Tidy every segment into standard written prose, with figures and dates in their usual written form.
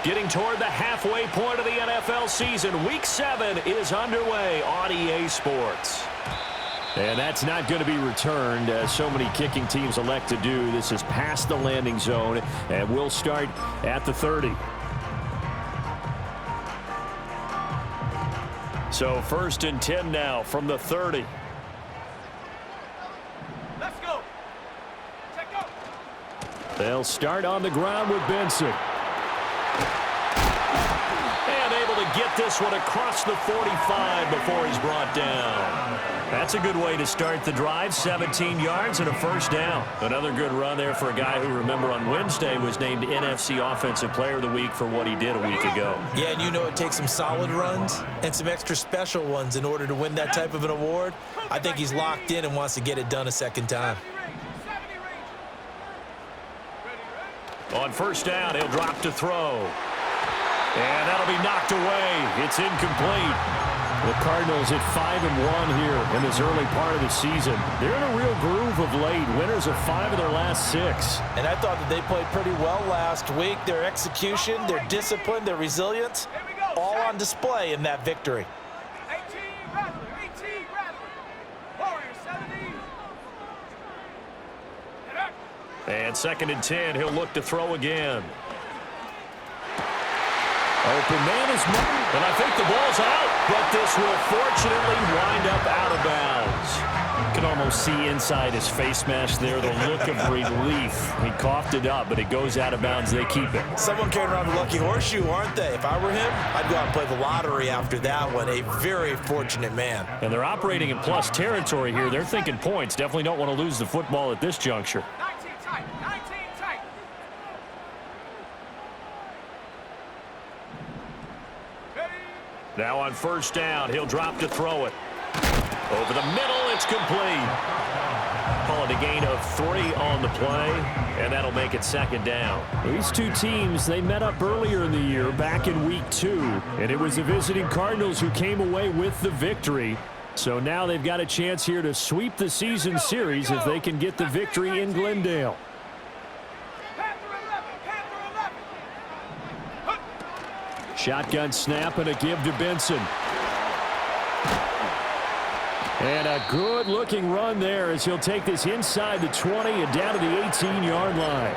Getting toward the halfway point of the NFL season. Week 7 is underway on EA Sports. And that's not going to be returned, as so many kicking teams elect to do. This is past the landing zone, and we'll start at the 30. So 1st and 10 now from the 30. Let's go. Check go. They'll start on the ground with Benson. And able to get this one across the 45 before he's brought down. That's a good way to start the drive. 17 yards and a first down. Another good run there for a guy who, remember, on Wednesday was named NFC Offensive Player of the Week for what he did a week ago. Yeah, and you know it takes some solid runs and some extra special ones in order to win that type of an award. I think he's locked in and wants to get it done a second time. On first down, he'll drop to throw. And that'll be knocked away. It's incomplete. The Cardinals at 5-1 here in this early part of the season. They're in a real groove of late. Winners of 5 of their last 6. And I thought that they played pretty well last week. Their execution, their discipline, their resilience, all on display in that victory. 18 Rattler. Warriors 70. And 2nd and 10, he'll look to throw again. Open man is made, and I think the ball's out, but this will fortunately wind up out of bounds. You can almost see inside his face mask there the look of relief. He coughed it up, but it goes out of bounds. They keep it. Someone carrying around the lucky horseshoe, aren't they? If I were him, I'd go out and play the lottery after that one. A very fortunate man. And they're operating in plus territory here. They're thinking points. Definitely don't want to lose the football at this juncture. 19 tight. Now on first down, he'll drop to throw it. Over the middle, it's complete. Call it a gain of 3 on the play, and that'll make it 2nd down. These two teams, they met up earlier in the year, back in week 2, and it was the visiting Cardinals who came away with the victory. So now they've got a chance here to sweep the season series if they can get the victory in Glendale. Shotgun snap and a give to Benson. And a good-looking run there as he'll take this inside the 20 and down to the 18-yard line.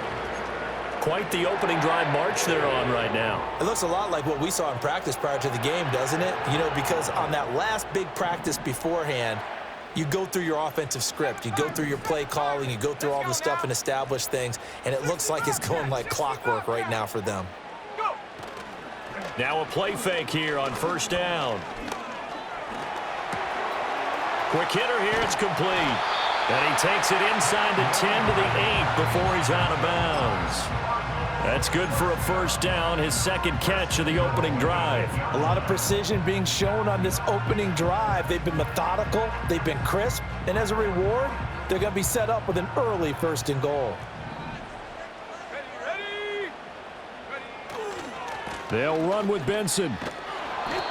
Quite the opening drive march they're on right now. It looks a lot like what we saw in practice prior to the game, doesn't it? You know, because on that last big practice beforehand, you go through your offensive script. You go through your play calling. You go through all the stuff and establish things. And it looks like it's going like clockwork right now for them. Now a play fake here on first down. Quick hitter here, it's complete. And he takes it inside the 10 to the 8 before he's out of bounds. That's good for a first down, his 2nd catch of the opening drive. A lot of precision being shown on this opening drive. They've been methodical, they've been crisp, and as a reward, they're going to be set up with an early 1st and goal. They'll run with Benson.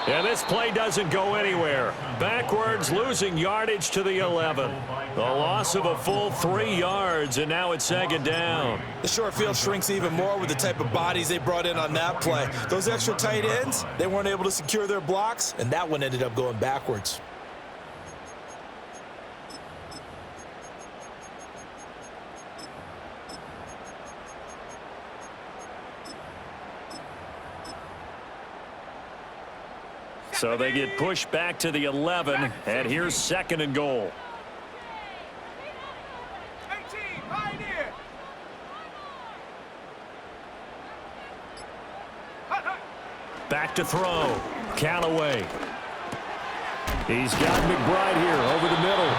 And this play doesn't go anywhere. Backwards, losing yardage to the 11. The loss of a full 3 yards, and now it's 2nd down. The short field shrinks even more with the type of bodies they brought in on that play. Those extra tight ends, they weren't able to secure their blocks, and that one ended up going backwards. So they get pushed back to the 11, and here's 2nd and goal. 18, Pioneer. Back to throw. Callaway. He's got McBride here over the middle.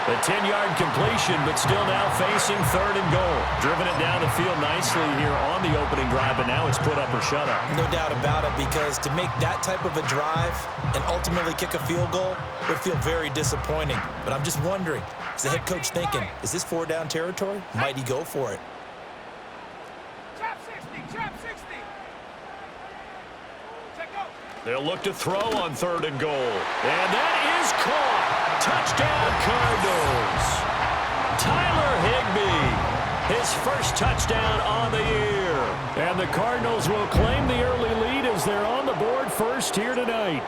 A 10-yard completion, but still now facing 3rd and goal. Driven it down the field nicely here on the opening drive, and now it's put up or shut up. No doubt about it, because to make that type of a drive and ultimately kick a field goal would feel very disappointing. But I'm just wondering, is the head coach thinking, is this 4-down territory? Might he go for it? Trap 60, trap 60. Check go. They'll look to throw on 3rd and goal. And that is caught. Touchdown, Cardinals. Tyler Higbee. his first touchdown on the year. And the Cardinals will claim the early lead as they're on the board first here tonight.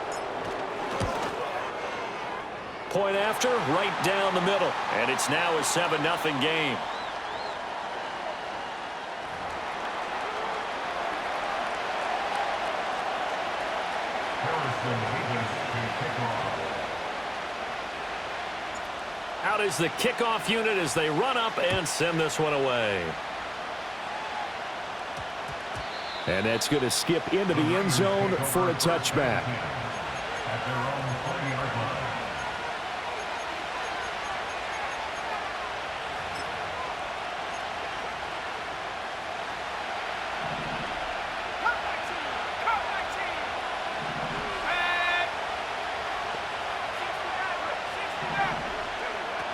Point after, right down the middle. And it's now a 7-0 game. Out is the kickoff unit as they run up and send this one away. And that's going to skip into the end zone for a touchback. At their own 30-yard line.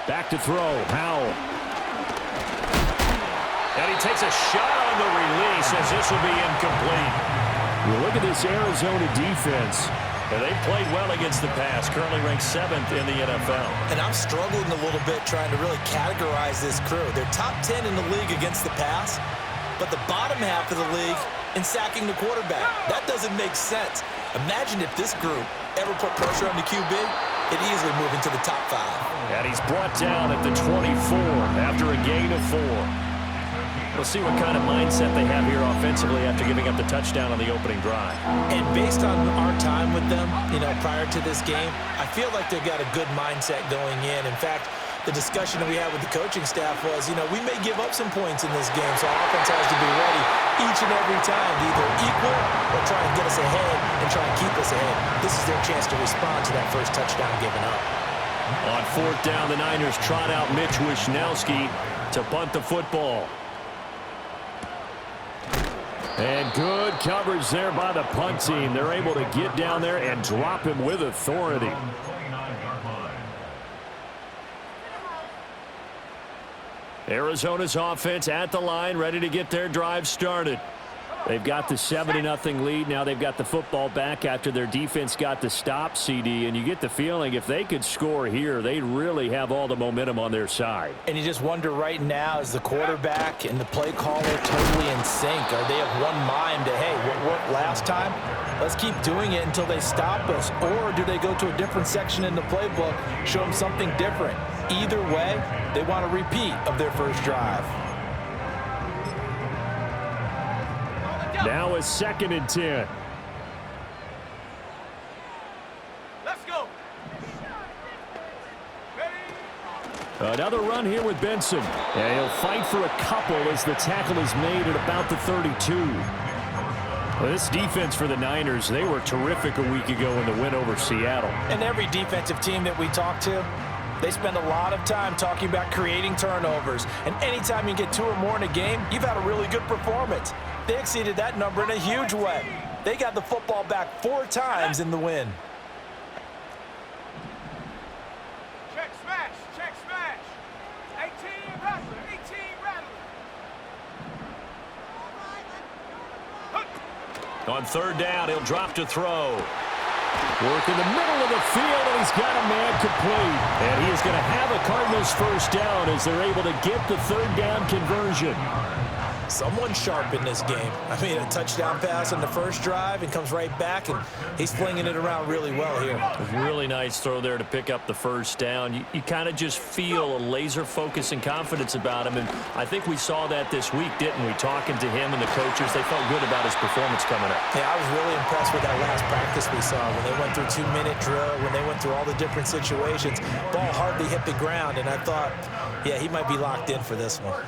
Back to throw, Howell. And he takes a shot on the release as this will be incomplete. You look at this Arizona defense. And they've played well against the pass, currently ranked 7th in the NFL. And I'm struggling a little bit trying to really categorize this crew. They're top 10 in the league against the pass, but the bottom half of the league in sacking the quarterback. That doesn't make sense. Imagine if this group ever put pressure on the QB, it'd easily move into the top 5. And he's brought down at the 24 after a gain of 4. We'll see what kind of mindset they have here offensively after giving up the touchdown on the opening drive. And based on our time with them, prior to this game, I feel like they've got a good mindset going in. In fact, the discussion that we had with the coaching staff was, we may give up some points in this game, so our offense has to be ready each and every time to either equal or try and get us ahead and try and keep us ahead. This is their chance to respond to that first touchdown given up. On 4th down, the Niners trot out Mitch Wishnowsky to punt the football. And good coverage there by the punt team. They're able to get down there and drop him with authority. Arizona's offense at the line, ready to get their drive started. They've got the 7-0 lead. Now they've got the football back after their defense got the stop, CD. And you get the feeling if they could score here, they'd really have all the momentum on their side. And you just wonder right now, is the quarterback and the play caller totally in sync? Are they of one mind to, hey, what worked last time? Let's keep doing it until they stop us. Or do they go to a different section in the playbook, show them something different? Either way, they want a repeat of their first drive. Now a 2nd and 10. Let's go. Another run here with Benson. And he'll fight for a couple as the tackle is made at about the 32. Well, this defense for the Niners, they were terrific a week ago in the win over Seattle. And every defensive team that we talk to, they spend a lot of time talking about creating turnovers. And anytime you get 2 or more in a game, you've had a really good performance. They exceeded that number in a huge way. They got the football back 4 times in the win. Check smash, check smash. 18 Rattler, 18 Rattler. On 3rd down, he'll drop to throw. Work in the middle of the field, and he's got a man complete. And he is going to have a Cardinals first down as they're able to get the 3rd down conversion. Someone sharp in this game. I mean, a touchdown pass on the first drive and comes right back, and he's flinging it around really well here. A really nice throw there to pick up the first down. You kind of just feel a laser focus and confidence about him, and I think we saw that this week, didn't we? Talking to him and the coaches, they felt good about his performance coming up. Yeah, I was really impressed with that last practice we saw when they went through 2-minute drill, when they went through all the different situations. Ball hardly hit the ground, and I thought, yeah, he might be locked in for this one.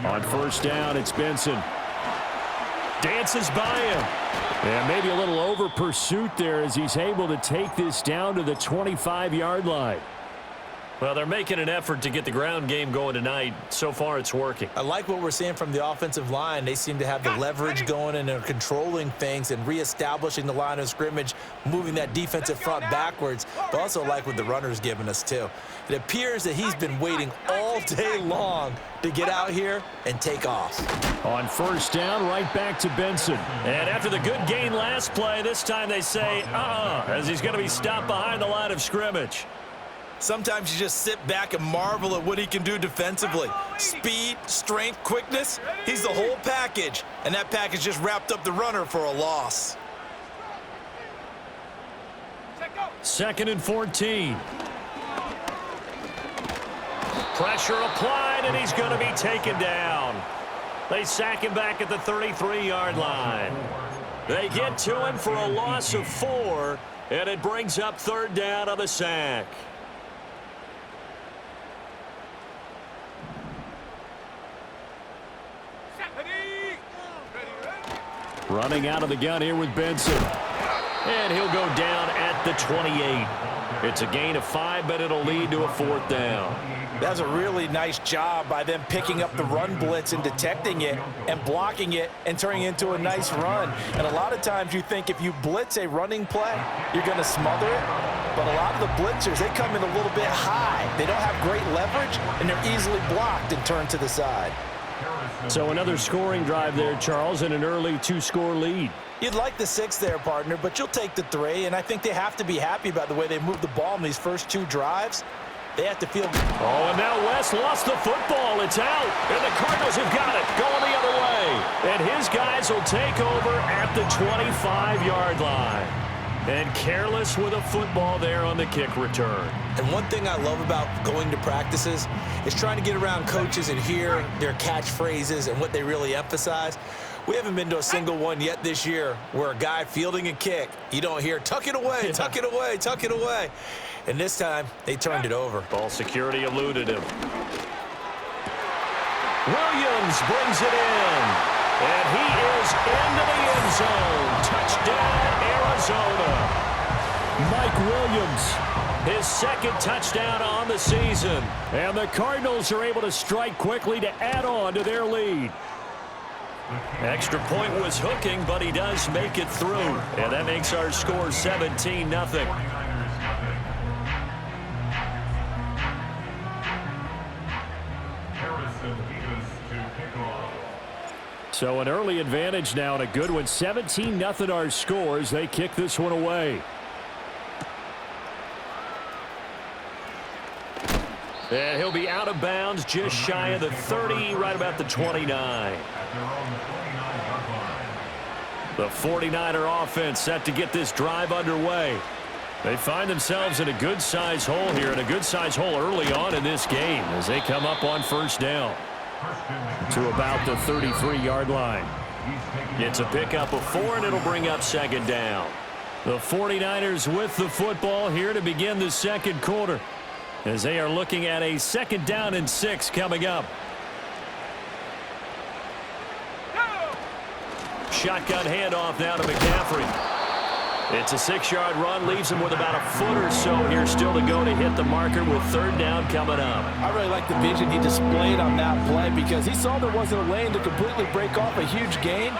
On 1st down, it's Benson. Dances by him. And maybe a little over pursuit there as he's able to take this down to the 25-yard line. Well, they're making an effort to get the ground game going tonight. So far, it's working. I like what we're seeing from the offensive line. They seem to have the leverage going and they're controlling things and reestablishing the line of scrimmage, moving that defensive front backwards, but also like what the runner's giving us, too. It appears that he's been waiting all day long to get out here and take off. On 1st down, right back to Benson. And after the good gain last play, this time they say, as he's going to be stopped behind the line of scrimmage. Sometimes you just sit back and marvel at what he can do defensively. Speed, strength, quickness, he's the whole package. And that package just wrapped up the runner for a loss. 2nd and 14. Pressure applied, and he's going to be taken down. They sack him back at the 33-yard line. They get to him for a loss of 4, and it brings up 3rd down on the sack. Running out of the gun here with Benson. And he'll go down at the 28. It's a gain of 5, but it'll lead to a 4th down. That's a really nice job by them picking up the run blitz and detecting it and blocking it and turning it into a nice run. And a lot of times you think if you blitz a running play, you're going to smother it. But a lot of the blitzers, they come in a little bit high. They don't have great leverage, and they're easily blocked and turned to the side. So another scoring drive there, Charles, and an early 2-score lead. You'd like the 6 there, partner, but you'll take the 3, and I think they have to be happy about the way they moved the ball in these first 2 drives. They have to feel... Oh, and now West lost the football. It's out, and the Cardinals have got it, going the other way. And his guys will take over at the 25-yard line. And careless with a football there on the kick return. And one thing I love about going to practices is trying to get around coaches and hear their catchphrases and what they really emphasize. We haven't been to a single one yet this year where a guy fielding a kick, you don't hear, tuck it away, tuck it away, tuck it away. And this time, they turned it over. Ball security eluded him. Williams brings it in. And he is into the end zone. Touchdown, Arizona. Mike Williams, his 2nd touchdown on the season. And the Cardinals are able to strike quickly to add on to their lead. Extra point was hooking, but he does make it through. And that makes our score 17-0. So an early advantage now and a good one. 17-0 our scores. They kick this one away. And he'll be out of bounds just shy of the 30, right about the 29. The 49er offense set to get this drive underway. They find themselves in a good-sized hole here, and a good-sized hole early on in this game as they come up on 1st down to about the 33-yard line. It's a pickup of 4, and it'll bring up 2nd down. The 49ers with the football here to begin the 2nd quarter as they are looking at a 2nd down and 6 coming up. Shotgun handoff now to McCaffrey. It's a 6-yard run, leaves him with about a foot or so here still to go to hit the marker with 3rd down coming up. I really like the vision he displayed on that play because he saw there wasn't a lane to completely break off a huge gain.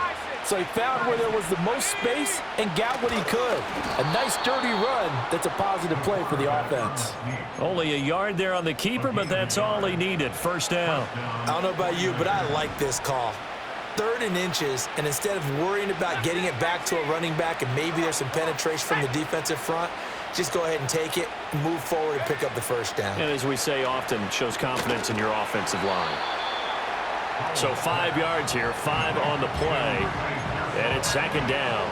So he found where there was the most space and got what he could. A nice dirty run that's a positive play for the offense. Only a yard there on the keeper, but that's all he needed. 1st down. I don't know about you, but I like this call. 3rd and inches, and instead of worrying about getting it back to a running back and maybe there's some penetration from the defensive front, just go ahead and take it, move forward, and pick up the 1st down. And as we say often, shows confidence in your offensive line. So 5 yards here, 5 on the play, and it's 2nd down.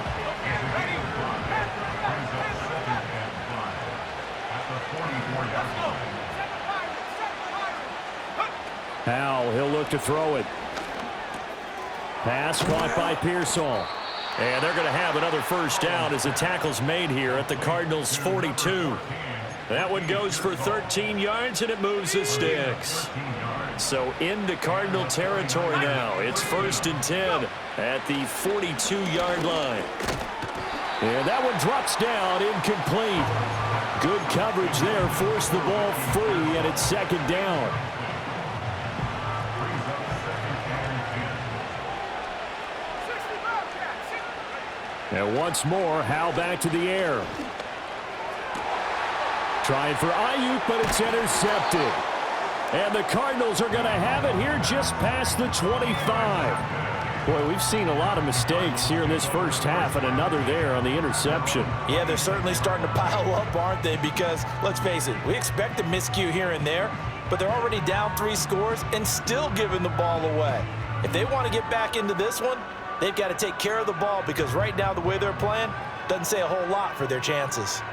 Howell, he'll look to throw it. Pass caught by Pearsall. And they're going to have another 1st down as the tackle's made here at the Cardinals' 42. That one goes for 13 yards, and it moves the sticks. So into Cardinal territory now. It's 1st and 10 at the 42-yard line. And that one drops down, incomplete. Good coverage there, forced the ball free, and it's 2nd down. And once more, Howell back to the air. Trying for Ayuk, but it's intercepted. And the Cardinals are going to have it here just past the 25. Boy, we've seen a lot of mistakes here in this first half, and another there on the interception. Yeah, they're certainly starting to pile up, aren't they? Because, let's face it, we expect a miscue here and there, but they're already down 3 scores and still giving the ball away. If they want to get back into this one, they've got to take care of the ball, because right now the way they're playing doesn't say a whole lot for their chances.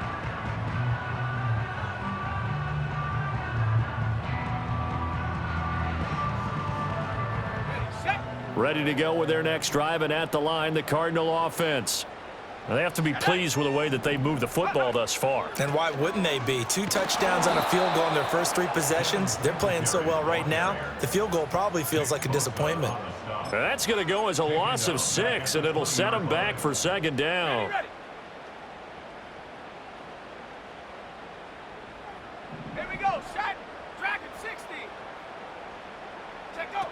Ready to go with their next drive, and at the line, the Cardinal offense. Now, they have to be pleased with the way that they moved the football thus far. And why wouldn't they be? 2 touchdowns on a field goal in their first 3 possessions. They're playing so well right now, the field goal probably feels like a disappointment. That's going to go as a loss of 6, and it'll set them back for second down. Here we go, shot. Dragon 60. Check go.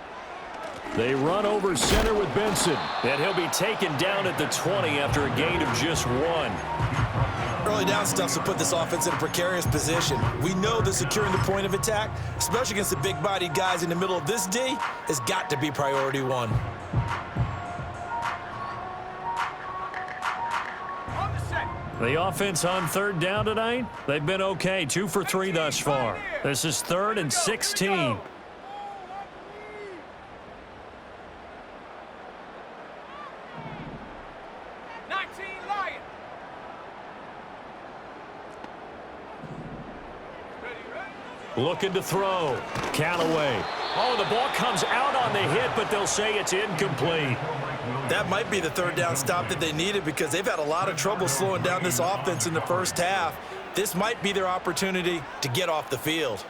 They run over center with Benson, and he'll be taken down at the 20 after a gain of just 1. Early down stuff will put this offense in a precarious position. We know that securing the point of attack, especially against the big-bodied guys in the middle of this D, has got to be priority 1. On the set. The offense on third down tonight, they've been okay, 2 for 3 thus far. This is 3rd and 16. Looking to throw. Callaway. Oh, the ball comes out on the hit, but they'll say it's incomplete. That might be the 3rd down stop that they needed, because they've had a lot of trouble slowing down this offense in the first half. This might be their opportunity to get off the field.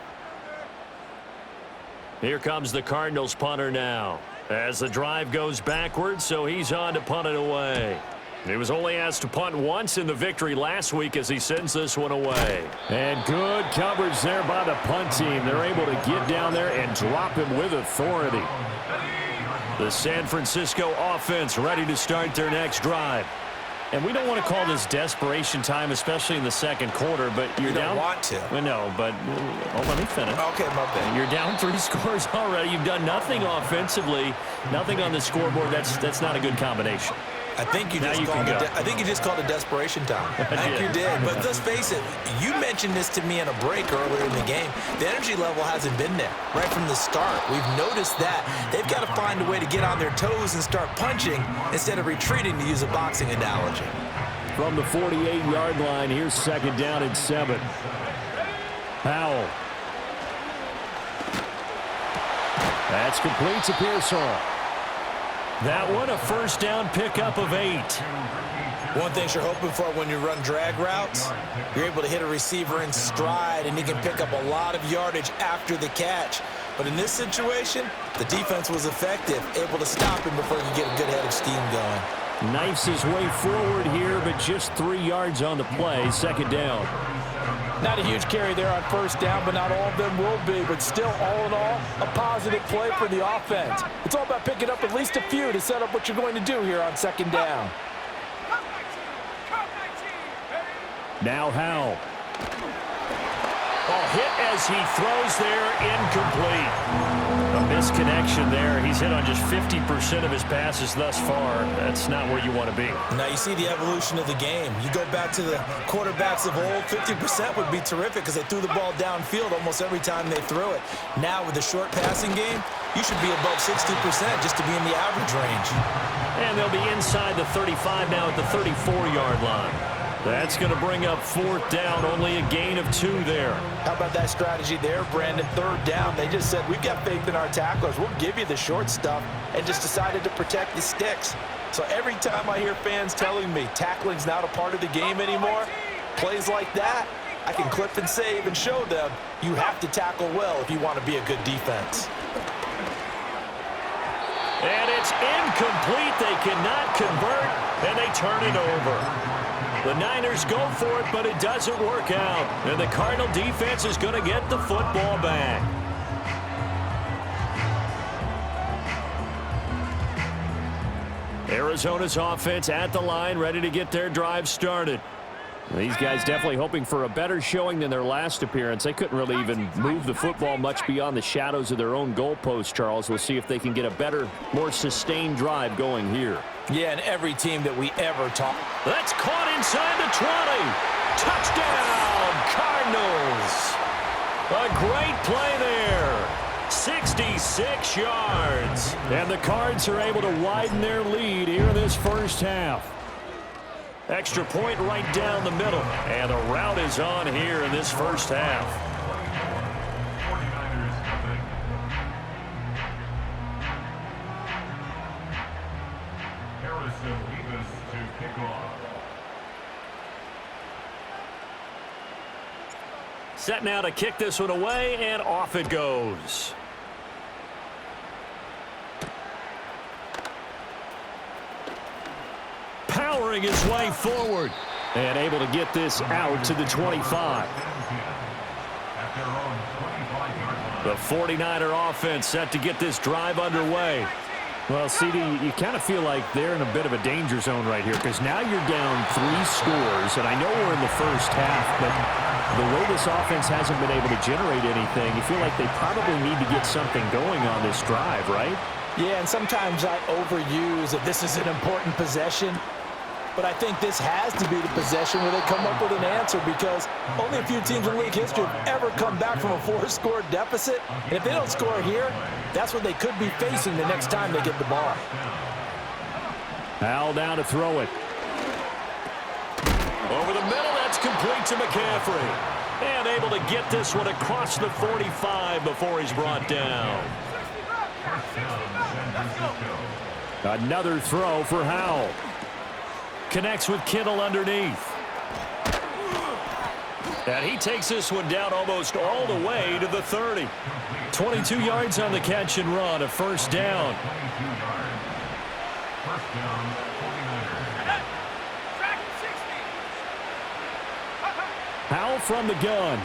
Here comes the Cardinals punter now, as the drive goes backwards, so he's on to punt it away. He was only asked to punt once in the victory last week as he sends this one away. And good coverage there by the punt team. They're able to get down there and drop him with authority. The San Francisco offense ready to start their next drive. And we don't want to call this desperation time, especially in the second quarter, but you're down. You don't want to. Well, no, but let me finish. Okay, my bad. You're down 3 scores already. You've done nothing offensively, nothing on the scoreboard. That's not a good combination. I think you just called it desperation time. I think you did. But let's face it, you mentioned this to me in a break earlier in the game. The energy level hasn't been there right from the start. We've noticed that. They've got to find a way to get on their toes and start punching instead of retreating, to use a boxing analogy. From the 48-yard line, here's 2nd down and 7. Powell. That's complete to Pearsall. That one, a first down pickup of 8. One thing you're hoping for when you run drag routes, you're able to hit a receiver in stride, and he can pick up a lot of yardage after the catch. But in this situation, the defense was effective, able to stop him before he could get a good head of steam going. Knifes his way forward here, but just 3 yards on the play, 2nd down. Not a huge carry there on first down, but not all of them will be. But still, all in all, a positive play for the offense. It's all about picking up at least a few to set up what you're going to do here on 2nd down. Now Howell. Oh, hit as he throws there, incomplete. A misconnection there. He's hit on just 50% of his passes thus far. That's not where you want to be. Now you see the evolution of the game. You go back to the quarterbacks of old, 50% would be terrific because they threw the ball downfield almost every time they threw it. Now with the short passing game, you should be above 60% just to be in the average range. And they'll be inside the 35 now at the 34-yard line. That's going to bring up 4th down, only a gain of 2 there. How about that strategy there, Brandon? 3rd down, they just said, we've got faith in our tacklers. We'll give you the short stuff, and just decided to protect the sticks. So every time I hear fans telling me tackling's not a part of the game anymore, plays like that, I can clip and save and show them you have to tackle well if you want to be a good defense. And it's incomplete. They cannot convert, and they turn it over. The Niners go for it, but it doesn't work out. And the Cardinal defense is going to get the football back. Arizona's offense at the line, ready to get their drive started. These guys definitely hoping for a better showing than their last appearance. They couldn't really even move the football much beyond the shadows of their own goalpost, Charles. We'll see if they can get a better, more sustained drive going here. Yeah, and every team that we ever talk. That's caught inside the 20. Touchdown, Cardinals. A great play there. 66 yards. And the Cards are able to widen their lead here in this first half. Extra point right down the middle. And the route is on here in this first half. 49ers nothing. Harrison Levis to kick off. Set now to kick this one away, and off it goes. Powering his way forward and able to get this out to the 25. The 49er offense set to get this drive underway. Well, CD, you kind of feel like they're in a bit of a danger zone right here because now you're down 3 scores, and I know we're in the first half, but the way this offense hasn't been able to generate anything, you feel like they probably need to get something going on this drive, right? Yeah, and sometimes I overuse that this is an important possession. But I think this has to be the possession where they come up with an answer because only a few teams in league history have ever come back from a 4-score deficit. And if they don't score here, that's what they could be facing the next time they get the ball. Al down to throw it. Over the middle, that's complete to McCaffrey. And able to get this one across the 45 before he's brought down. Another throw for Howell. Connects with Kittle underneath. And he takes this one down almost all the way to the 30. 22 yards on the catch and run, a first down. First down, 49ers. Howell from the gun.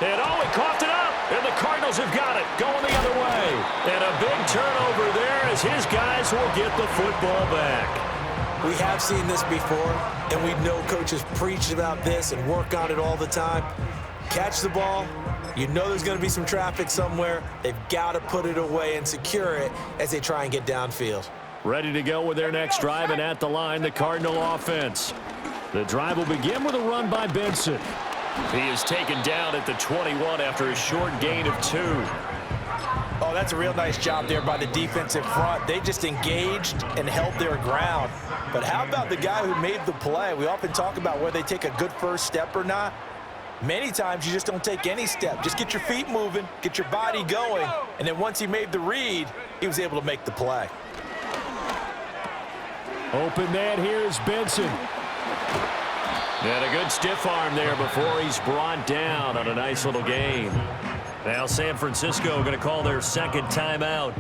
And oh, he coughed it up. And the Cardinals have got it, going the other way. And a big turnover there as his guys will get the football back. We have seen this before, and we know coaches preach about this and work on it all the time. Catch the ball. You know there's going to be some traffic somewhere. They've got to put it away and secure it as they try and get downfield. Ready to go with their next drive, and at the line, the Cardinal offense. The drive will begin with a run by Benson. He is taken down at the 21 after a short gain of 2. Oh, that's a real nice job there by the defensive front. They just engaged and held their ground. But how about the guy who made the play? We often talk about whether they take a good first step or not. Many times you just don't take any step. Just get your feet moving, get your body going, and then once he made the read, he was able to make the play. Open man here is Benson. And a good stiff arm there before he's brought down on a nice little gain. Now San Francisco going to call their second timeout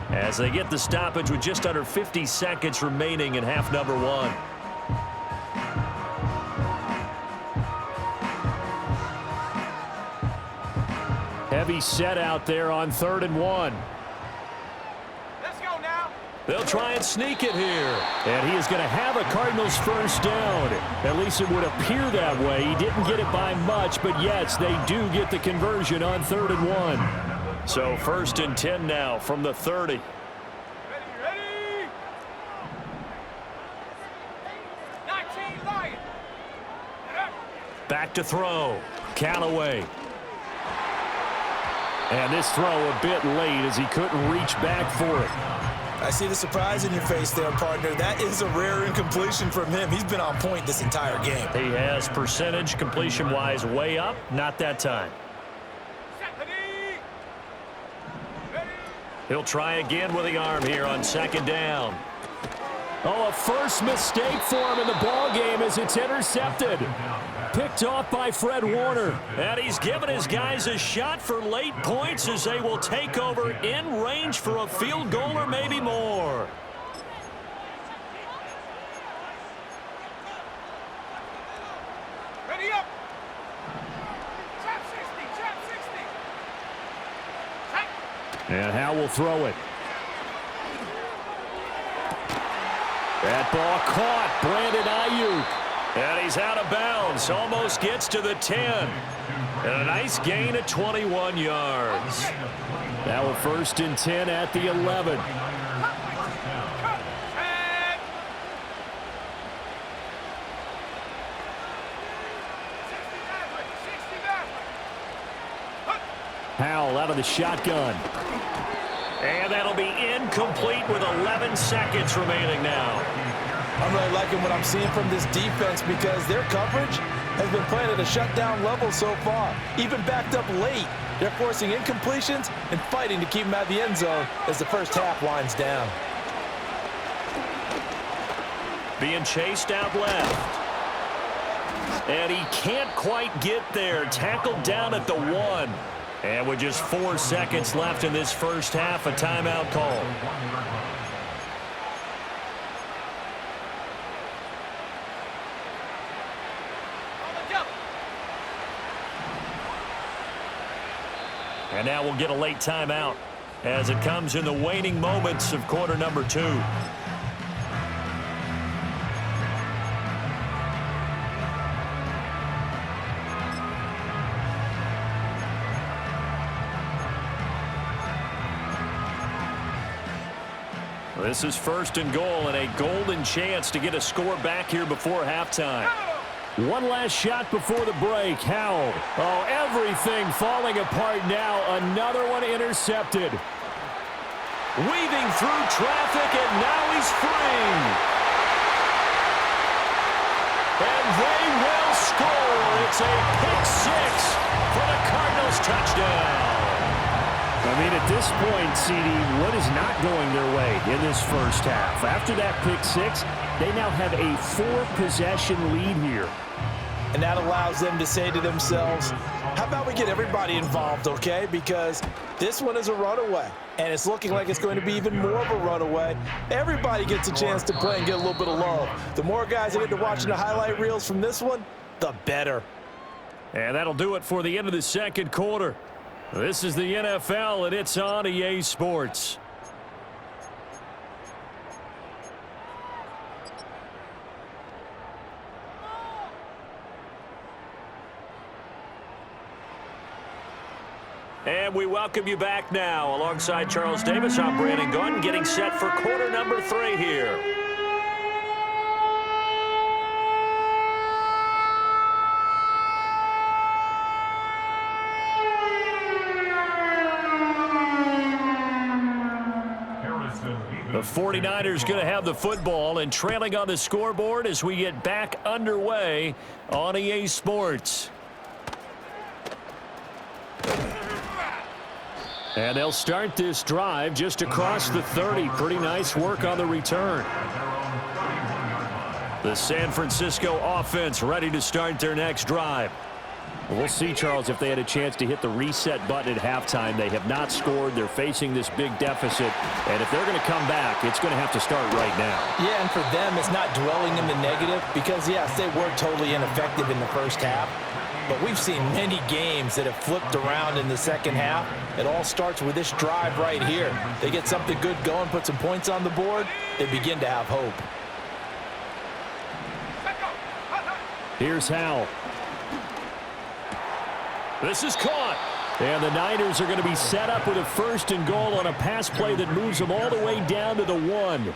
as they get the stoppage with just under 50 seconds remaining in half number 1. Heavy set out there on 3rd and 1. Let's go now. They'll try and sneak it here. And he is going to have a Cardinals first down. At least it would appear that way. He didn't get it by much, but yes, they do get the conversion on 3rd and 1. So 1st and 10 now from the 30. Ready? 19 Lions. Back to throw. Callaway. And this throw a bit late as he couldn't reach back for it. I see the surprise in your face there, partner. That is a rare incompletion from him. He's been on point this entire game. He has percentage completion-wise way up. Not that time. He'll try again with the arm here on 2nd down. Oh, a first mistake for him in the ball game as it's intercepted. Picked off by Fred Warner. And he's given his guys a shot for late points as they will take over in range for a field goal or maybe more. Ready up. Trap 60. Trap 60. And Howell will throw it. That ball caught. Brandon Ayuk. And he's out of bounds. Almost gets to the 10. And a nice gain of 21 yards. Now a 1st and 10 at the 11. Howell out of the shotgun. And that'll be incomplete with 11 seconds remaining now. I'm really liking what I'm seeing from this defense because their coverage has been playing at a shutdown level so far. Even backed up late, they're forcing incompletions and fighting to keep them out of the end zone as the first half winds down. Being chased out left. And he can't quite get there. Tackled down at the 1. And with just 4 seconds left in this first half, a timeout call. And now we'll get a late timeout as it comes in the waning moments of quarter number 2. This is 1st and goal and a golden chance to get a score back here before halftime. One last shot before the break. Howell. Oh, everything falling apart now. Another one intercepted. Weaving through traffic, and now he's free. And they will score. It's a pick 6 for the Cardinals touchdown. I mean, at this point, CD, what is not going their way in this first half? After that pick 6, they now have a 4-possession lead here. And that allows them to say to themselves, how about we get everybody involved, okay? Because this one is a runaway, and it's looking like it's going to be even more of a runaway. Everybody gets a chance to play and get a little bit of love. The more guys that get to watching the highlight reels from this one, the better. And that'll do it for the end of the second quarter. This is the NFL, and it's on EA Sports. And we welcome you back now. Alongside Charles Davis, I'm Brandon Gunn, getting set for quarter number 3 here. The 49ers going to have the football and trailing on the scoreboard as we get back underway on EA Sports. And they'll start this drive just across the 30. Pretty nice work on the return. The San Francisco offense ready to start their next drive. We'll see, Charles, if they had a chance to hit the reset button at halftime. They have not scored. They're facing this big deficit. And if they're going to come back, it's going to have to start right now. Yeah, and for them, it's not dwelling in the negative because, yes, they were totally ineffective in the first half. But we've seen many games that have flipped around in the second half. It all starts with this drive right here. They get something good going, put some points on the board, they begin to have hope. Here's Howell. This is caught. And the Niners are going to be set up with a 1st and goal on a pass play that moves them all the way down to the 1.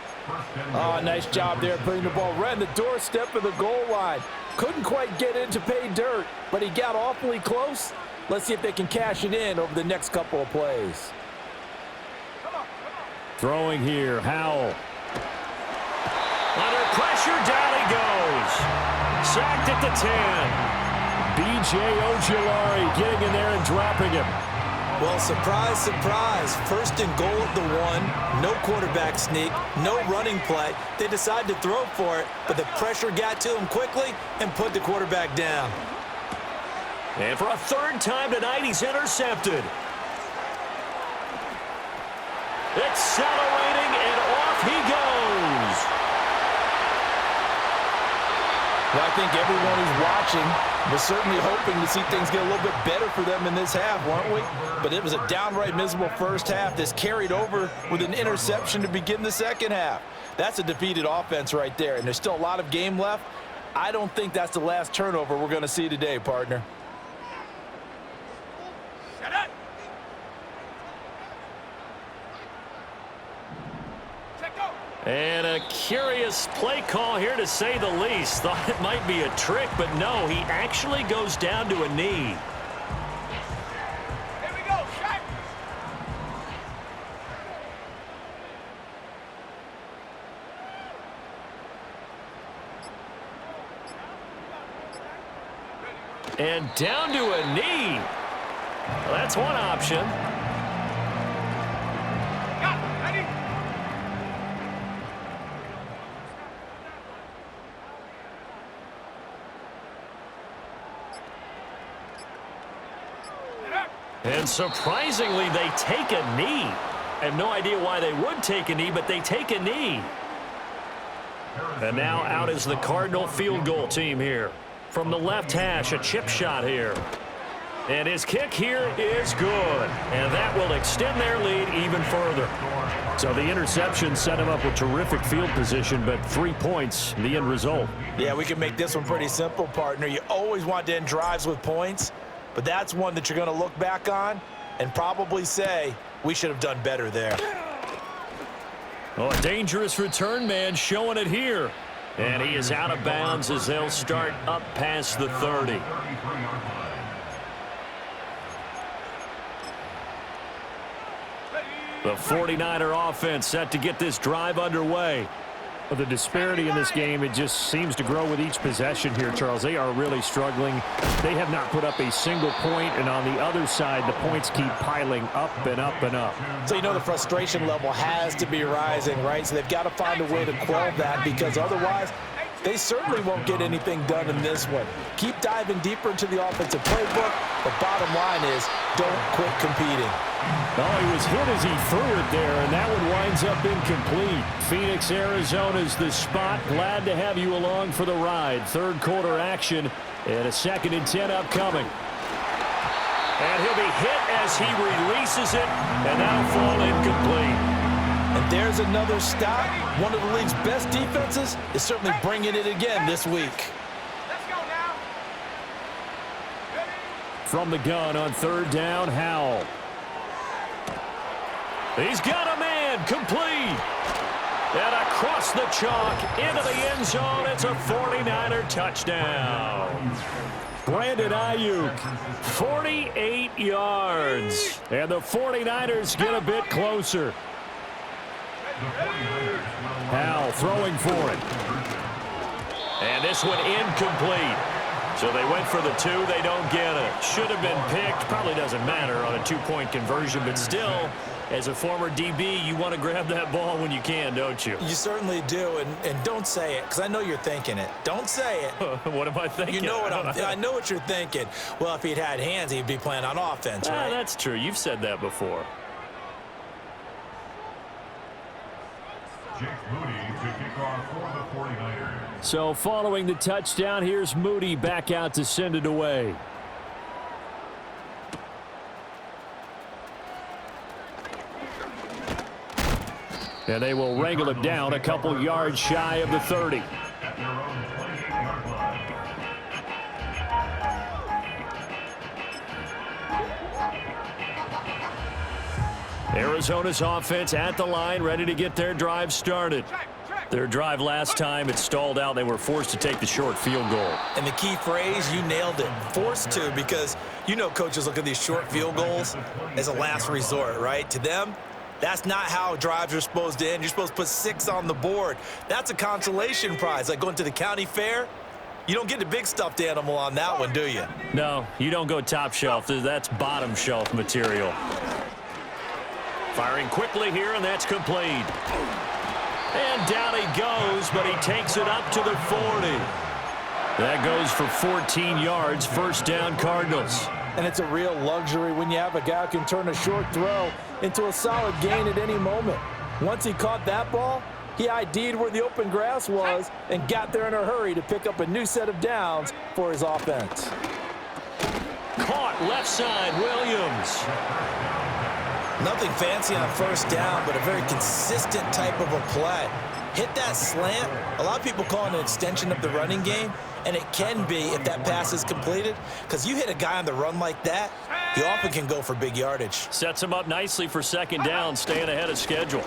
Oh, nice job there putting the ball right in the doorstep of the goal line. Couldn't quite get in to pay dirt, but he got awfully close. Let's see if they can cash it in over the next couple of plays. Throwing here, Howell. Under pressure, down he goes. Sacked at the 10. B.J. Ojulari getting in there and dropping him. Well, surprise, surprise. 1st and goal at the 1. No quarterback sneak. No running play. They decided to throw for it, but the pressure got to him quickly and put the quarterback down. And for a 3rd time tonight, he's intercepted. Accelerating, and off he goes. Well, I think everyone who's watching was certainly hoping to see things get a little bit better for them in this half, weren't we? But it was a downright miserable first half that's carried over with an interception to begin the second half. that's a defeated offense right there, and there's still a lot of game left. I don't think that's the last turnover we're going to see today, partner. Shut up. Check go. And a curious play call here, to say the least. Thought it might be a trick, but no, he actually goes down to a knee. Here we go. Shot. And down to a knee. Well, that's one option. Got it. Ready. Get up. And surprisingly, they take a knee. I have no idea why they would take a knee, but they take a knee. And now out is the Cardinal field goal team here. From the left hash, a chip shot here. And his kick here is good. And that will extend their lead even further. So the interception set him up with terrific field position, but 3 points, the end result. Yeah, we can make this one pretty simple, partner. You always want to end drives with points, but that's one that you're going to look back on and probably say, we should have done better there. Oh, a dangerous return man showing it here. And he is out of bounds as they'll start up past the 30. The 49er offense set to get this drive underway. Well, the disparity in this game, it just seems to grow with each possession here, Charles. They are really struggling. They have not put up a single point, and on the other side, the points keep piling up and up and up. So you know the frustration level has to be rising, right? So they've got to find a way to quell that, because otherwise they certainly won't get anything done in this one. Keep diving deeper into the offensive playbook, but bottom line is don't quit competing. Oh, he was hit as he threw it there, and that one winds up incomplete. Phoenix, Arizona's the spot. Glad to have you along for the ride. Third quarter action, and a 2nd and 10 upcoming. And he'll be hit as he releases it, and that'll fall incomplete. And there's another stop. One of the league's best defenses is certainly bringing it again this week. Let's go now. Ready. From the gun on 3rd down, Howell. He's got a man, complete. And across the chalk, into the end zone, it's a 49er touchdown. Brandon Ayuk, 48 yards. And the 49ers get a bit closer. Howell throwing for it. And this one incomplete. So they went for the 2. They don't get it. Should have been picked. Probably doesn't matter on a 2-point conversion, but still, as a former DB, you want to grab that ball when you can, don't you? You certainly do, and don't say it, because I know you're thinking it. Don't say it. What am I thinking? You know what I know what you're thinking. Well, if he'd had hands, he'd be playing on offense, right? That's true. You've said that before. Jake Moody to kick off for the 49ers. So following the touchdown, here's Moody back out to send it away. And they will wrangle it down a couple yards shy of the 30. At their own 28-yard line. Arizona's offense at the line, ready to get their drive started. Their drive last time, it stalled out. They were forced to take the short field goal. And the key phrase, you nailed it, forced to, because you know coaches look at these short field goals as a last resort, right? To them, that's not how drives are supposed to end. You're supposed to put 6 on the board. That's a consolation prize, like going to the county fair. You don't get the big stuffed animal on that one, do you? No, you don't go top shelf. That's bottom shelf material. Firing quickly here, and that's complete. And down he goes, but he takes it up to the 40. That goes for 14 yards, 1st down Cardinals. And it's a real luxury when you have a guy who can turn a short throw into a solid gain at any moment. Once he caught that ball, he ID'd where the open grass was and got there in a hurry to pick up a new set of downs for his offense. Caught left side, Williams. Nothing fancy on 1st down, but a very consistent type of a play. hit that slant. A lot of people call it an extension of the running game, and it can be if that pass is completed, because you hit a guy on the run like that, he often can go for big yardage. Sets him up nicely for second down, staying ahead of schedule.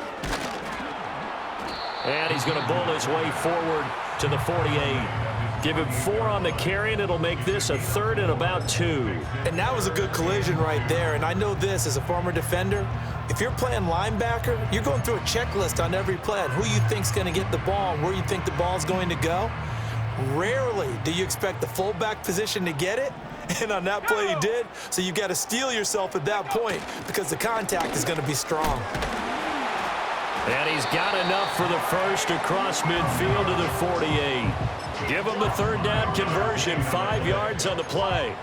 And he's going to bull his way forward to the 48. Give him 4 on the carry, and it'll make this a 3rd and about 2. And that was a good collision right there. And I know this as a former defender. If you're playing linebacker, you're going through a checklist on every play on who you think's going to get the ball and where you think the ball's going to go. Rarely do you expect the fullback position to get it. And on that play he did. So you got to steel yourself at that point because the contact is going to be strong. And he's got enough for the first across midfield to the 48. Give him the 3rd down conversion, 5 yards on the play.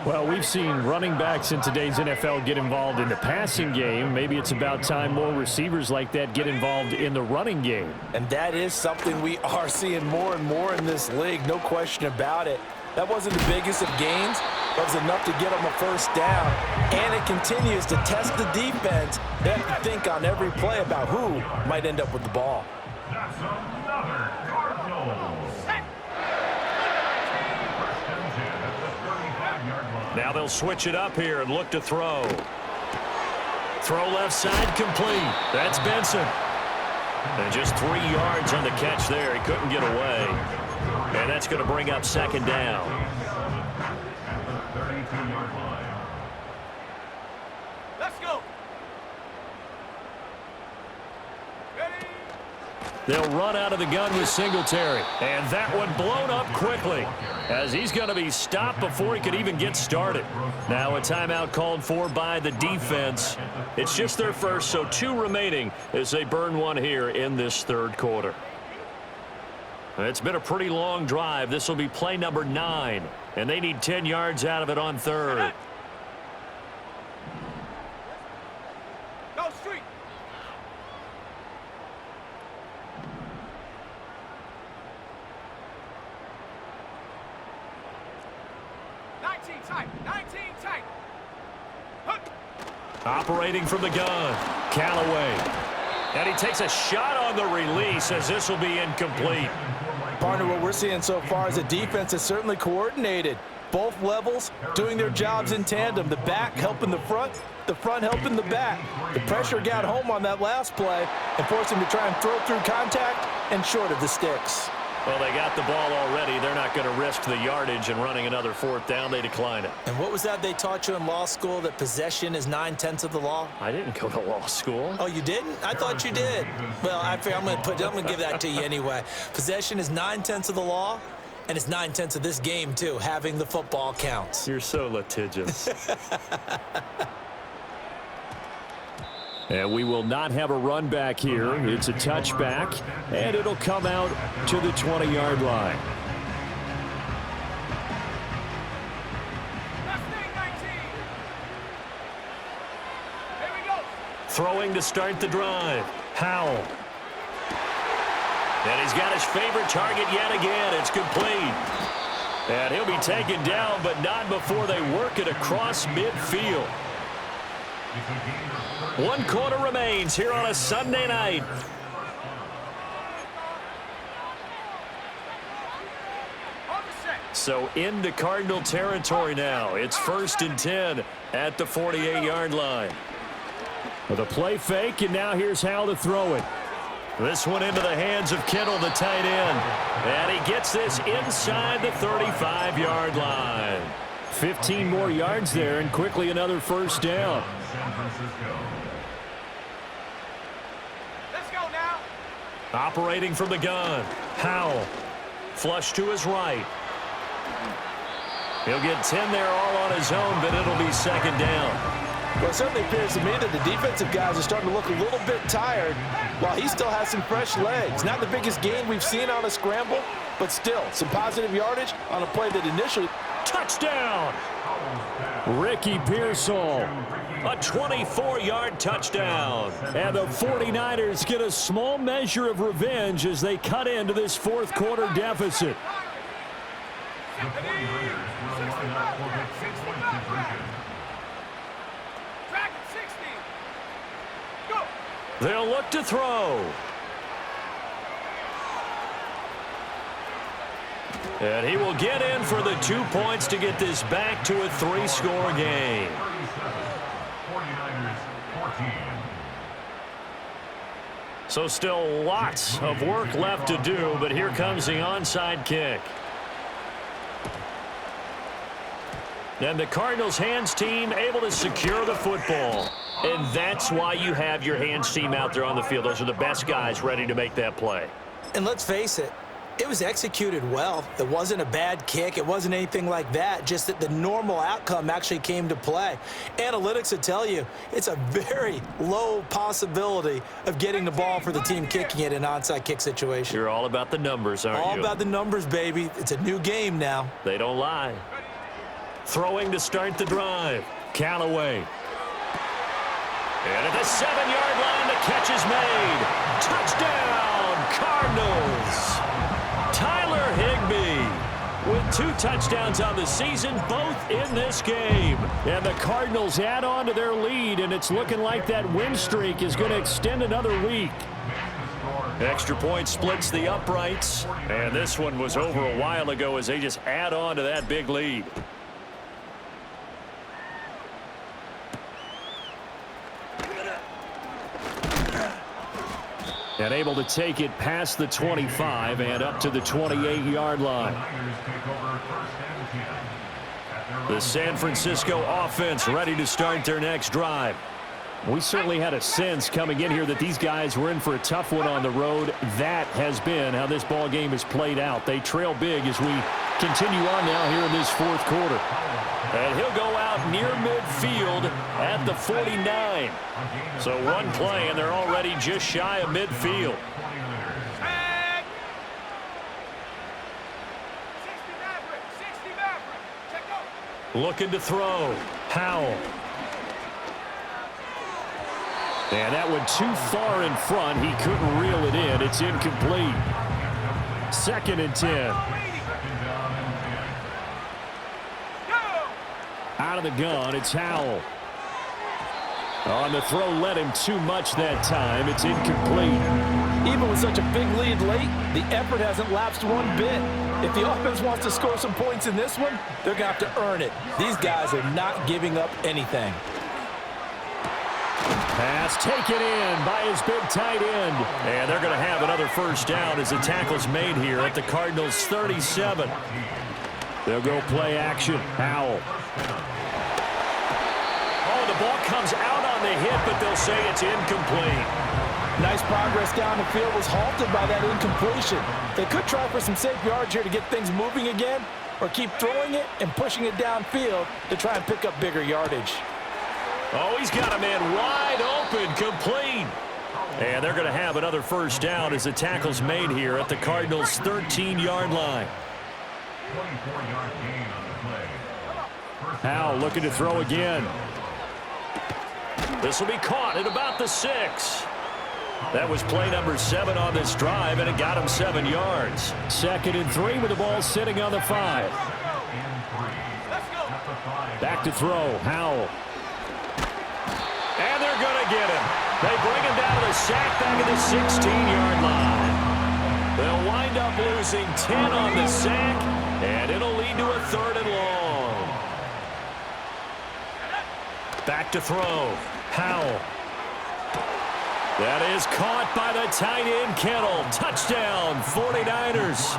Well, we've seen running backs in today's NFL get involved in the passing game. Maybe it's about time more receivers like that get involved in the running game. And that is something we are seeing more and more in this league, no question about it. That wasn't the biggest of gains. That was enough to get them a first down. And it continues to test the defense. They have to think on every play about who might end up with the ball. That's another Cardinal. Now they'll switch it up here and look to throw. Throw left side complete. That's Benson. And just 3 yards on the catch there. He couldn't get away. And that's going to bring up second down. Let's go. Ready? They'll run out of the gun with Singletary. And that one blown up quickly as he's going to be stopped before he could even get started. Now a timeout called for by the defense. It's just their first, so 2 remaining as they burn one here in this 3rd quarter. It's been a pretty long drive. This will be play number 9, and they need 10 yards out of it on 3rd. Go street. Tight. 19 tight. Operating from the gun, Callaway. And he takes a shot on the release as this will be incomplete. Partner, what we're seeing so far is a defense that's certainly coordinated. Both levels doing their jobs in tandem. The back helping the front helping the back. The pressure got home on that last play and forced him to try and throw through contact and short of the sticks. Well, they got the ball already. They're not going to risk the yardage and running another 4th down. They decline it. And what was that they taught you in law school, that possession is 9/10 of the law? I didn't go to law school. Oh, you didn't? I thought you did. Well, I'm going to give that to you anyway. Possession is 9/10 of the law, and it's 9/10 of this game, too. Having the football counts. You're so litigious. And we will not have a run back here. It's a touchback, and it'll come out to the 20-yard line. Last thing, 19. Here we go. Throwing to start the drive. Howell. And he's got his favorite target yet again. It's complete. And he'll be taken down, but not before they work it across midfield. 1 quarter remains here on a Sunday night. So into Cardinal territory now. It's 1st and 10 at the 48-yard line. With a play fake, and now here's Howell to throw it. This one into the hands of Kittle, the tight end. And he gets this inside the 35-yard line. 15 more yards there, and quickly another 1st down. Let's go now. Operating from the gun, Howell. Flush to his right. He'll get 10 there all on his own, but it'll be 2nd down. Well, it certainly appears to me that the defensive guys are starting to look a little bit tired while he still has some fresh legs. Not the biggest gain we've seen on a scramble, but still some positive yardage on a play that initially... Touchdown! Ricky Pearsall. A 24-yard touchdown. And the 49ers get a small measure of revenge as they cut into this 4th quarter deficit. They'll look to throw. And he will get in for the 2 points to get this back to a 3-score game. 49ers 14. So still lots of work left to do, but here comes the onside kick. And the Cardinals hands team able to secure the football. And that's why you have your hands team out there on the field. Those are the best guys ready to make that play. And let's face it, it was executed well. It wasn't a bad kick. It wasn't anything like that. Just that the normal outcome actually came to play. Analytics will tell you it's a very low possibility of getting the ball for the team kicking it in an onside kick situation. You're all about the numbers, aren't you? All about the numbers, baby. It's a new game now. They don't lie. Throwing to start the drive. Callaway. And at the 7-yard line, the catch is made. Touchdown, Cardinals. Tyler Higbee with 2 touchdowns on the season, both in this game. And the Cardinals add on to their lead, and it's looking like that win streak is going to extend another week. Extra point splits the uprights. And this one was over a while ago as they just add on to that big lead. And able to take it past the 25 and up to the 28-yard line. The San Francisco offense ready to start their next drive. We certainly had a sense coming in here that these guys were in for a tough one on the road. That has been how this ball game has played out. They trail big as we continue on now here in this 4th quarter. And he'll go out near midfield at the 49. So one play, and they're already just shy of midfield. Tag. 60 Maverick. 60 Maverick. Check out. Looking to throw. Howell. And that one too far in front. He couldn't reel it in. It's incomplete. 2nd and 10. Out of the gun, it's Howell. On the throw, led him too much that time. It's incomplete. Even with such a big lead late, the effort hasn't lapsed one bit. If the offense wants to score some points in this one, they're going to have to earn it. These guys are not giving up anything. Pass taken in by his big tight end. And they're going to have another first down as the tackle's made here at the Cardinals' 37. They'll go play action. Howell. Oh, the ball comes out on the hit, but they'll say it's incomplete. Nice progress down the field was halted by that incompletion. They could try for some safe yards here to get things moving again, or keep throwing it and pushing it downfield to try and pick up bigger yardage. Oh, he's got a man wide open, complete. And they're going to have another first down as the tackle's made here at the Cardinals' 13-yard line. 24-yard gain on the play. Howell looking to throw again. This will be caught at about the 6. That was play number 7 on this drive, and it got him 7 yards. 2nd and 3 with the ball sitting on the 5. Back to throw. Howell. And they're going to get him. They bring him down to the sack back at the 16-yard line. They'll wind up losing 10 on the sack, and it'll lead to a 3rd and long. Back to throw. Howell. That is caught by the tight end, Kittle. Touchdown, 49ers.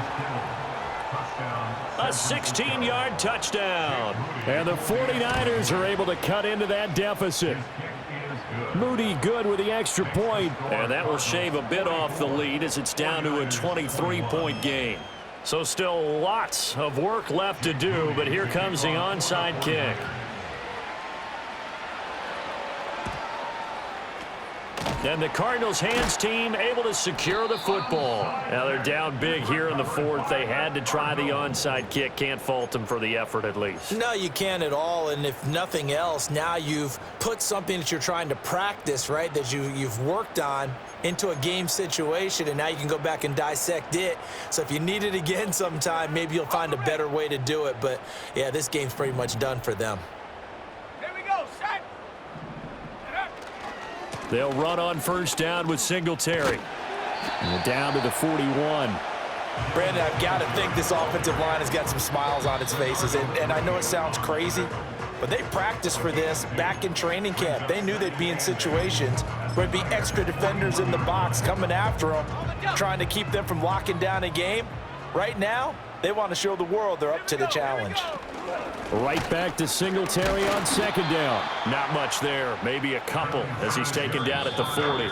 A 16-yard touchdown. And the 49ers are able to cut into that deficit. Moody good with the extra point. And that will shave a bit off the lead as it's down to a 23-point game. So still lots of work left to do, but here comes the onside kick. And the Cardinals hands team able to secure the football. Now they're down big here in the 4th. They had to try the onside kick. Can't fault them for the effort at least. No, you can't at all. And if nothing else, now you've put something that you're trying to practice, right, that you've worked on into a game situation, and now you can go back and dissect it. So if you need it again sometime, maybe you'll find a better way to do it. But, yeah, this game's pretty much done for them. Here we go, set. They'll run on first down with Singletary. And down to the 41. Brandon, I've got to think this offensive line has got some smiles on its faces. And I know it sounds crazy, but they practiced for this back in training camp. They knew they'd be in situations where there'd be extra defenders in the box coming after them, trying to keep them from locking down a game. Right now, they want to show the world they're up to the challenge. Right back to Singletary on second down. Not much there, maybe a couple as he's taken down at the 40.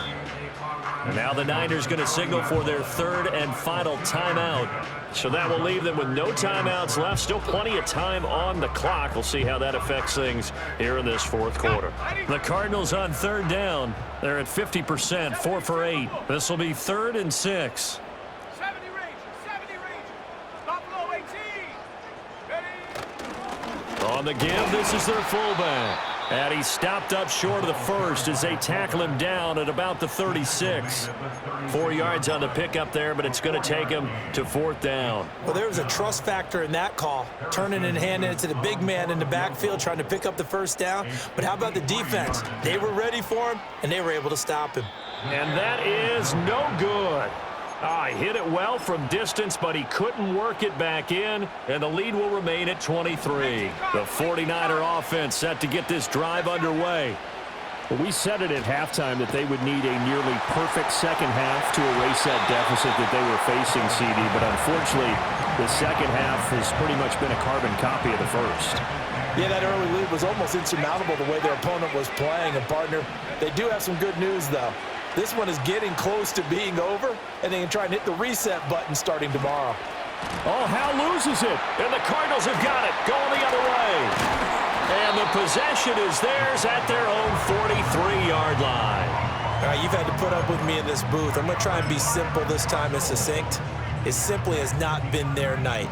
And now the Niners going to signal for their third and final timeout. So that will leave them with no timeouts left. Still plenty of time on the clock. We'll see how that affects things here in this fourth quarter. The Cardinals on third down. They're at 50%, 4 for 8. This will be 3rd and 6. 70 range. Buffalo 18. Ready? On the give, this is their fullback. And he stopped up short of the first as they tackle him down at about the 36. 4 yards on the pickup there, but it's going to take him to 4th down. Well, there was a trust factor in that call, turning and handing it to the big man in the backfield, trying to pick up the first down. But how about the defense? They were ready for him, and they were able to stop him. And that is no good. He hit it well from distance, but he couldn't work it back in, and the lead will remain at 23. The 49er offense set to get this drive underway. Well, we said it at halftime that they would need a nearly perfect second half to erase that deficit that they were facing, CD, but unfortunately, the second half has pretty much been a carbon copy of the first. Yeah, that early lead was almost insurmountable the way their opponent was playing. And, partner, they do have some good news, though. This one is getting close to being over, and they can try and hit the reset button starting tomorrow. Oh, Hal loses it. And the Cardinals have got it, going the other way. And the possession is theirs at their own 43-yard line. All right, you've had to put up with me in this booth. I'm going to try and be simple this time and succinct. It simply has not been their night.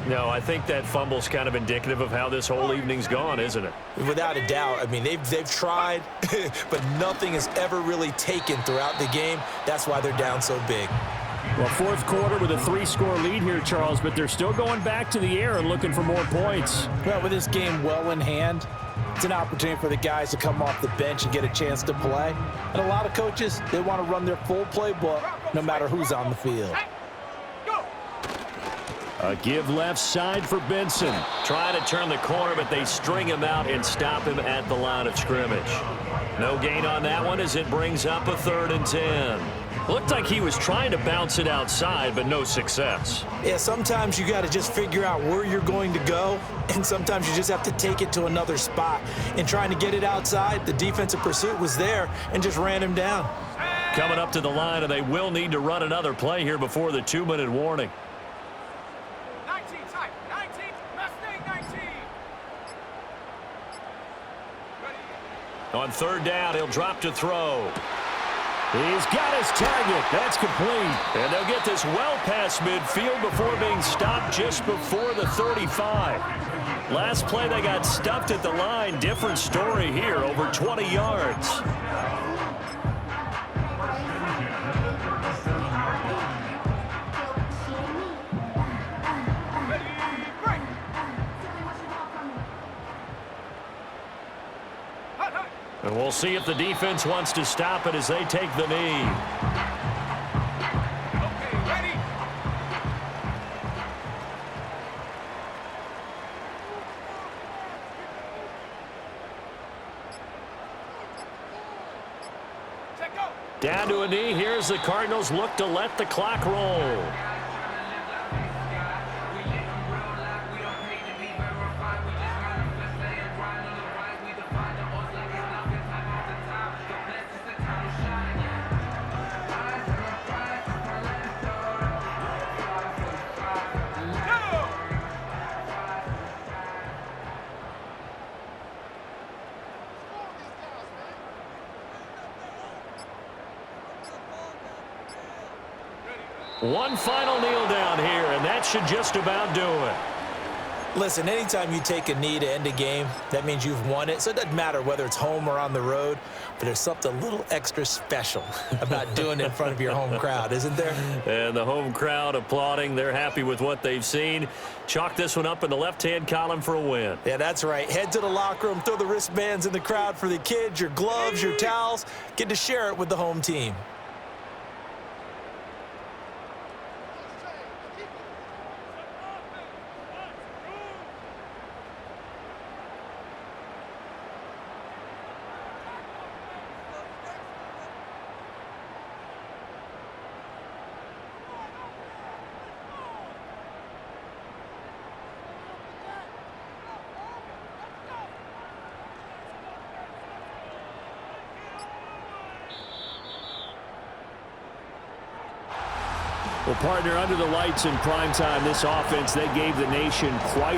No, I think that fumble's kind of indicative of how this whole evening's gone, isn't it? Without a doubt. I mean, they've tried, but nothing has ever really taken throughout the game. That's why they're down so big. Well, fourth quarter with a 3-score lead here, Charles, but they're still going back to the air and looking for more points. Well, with this game well in hand, it's an opportunity for the guys to come off the bench and get a chance to play. And a lot of coaches, they want to run their full playbook no matter who's on the field. A give left side for Benson. Trying to turn the corner, but they string him out and stop him at the line of scrimmage. No gain on that one as it brings up a 3rd and 10. Looked like he was trying to bounce it outside, but no success. Yeah, sometimes you got to just figure out where you're going to go, and sometimes you just have to take it to another spot. And trying to get it outside, the defensive pursuit was there and just ran him down. Coming up to the line, and they will need to run another play here before the 2-minute warning. 19 tight. 19. Mustang 19. Ready? On 3rd down, he'll drop to throw. He's got his target. That's complete. And they'll get this well past midfield before being stopped just before the 35. Last play, they got stuffed at the line. Different story here, over 20 yards. And we'll see if the defense wants to stop it as they take the knee. Okay, ready? Check go. Down to a knee. Here's the Cardinals look to let the clock roll. One final kneel down here, and that should just about do it. Listen, anytime you take a knee to end a game, that means you've won it. So it doesn't matter whether it's home or on the road, but there's something a little extra special about doing it in front of your home crowd, isn't there? And the home crowd applauding. They're happy with what they've seen. Chalk this one up in the left-hand column for a win. Yeah, that's right. Head to the locker room, throw the wristbands in the crowd for the kids, your gloves, your towels. Get to share it with the home team. Keep Well, partner, under the lights in prime time, this offense, they gave the nation quite